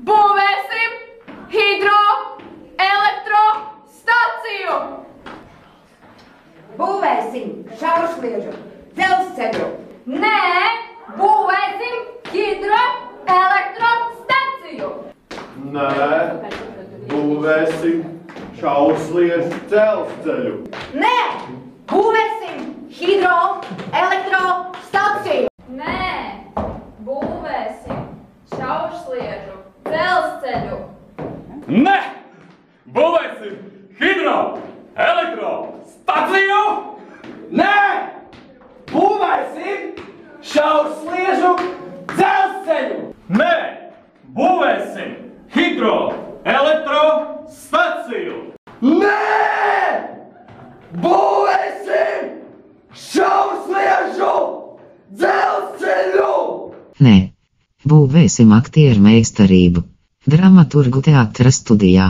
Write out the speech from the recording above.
Būvēsim hidroelektrostaciju! Būvēsim šaursliežu dzelzceļu! Nē, būvēsim hidroelektrostaciju! Nē, būvēsim šaursliežu dzelzceļu. Nē, būvēsim hidroelektrostaciju! Nē, būvēsim šaursliežu dzelzceļu! Ne! Būvēsim hidroelektrostaciju! Nē! Būvēsim šaursliežu dzelzceļu! Nē! Būvēsim hidroelektrostaciju! Nē! Būvēsim šaursliežu dzelzceļu! Nē, būvēsim aktieru meistarību. Dramaturgu teātra studijā.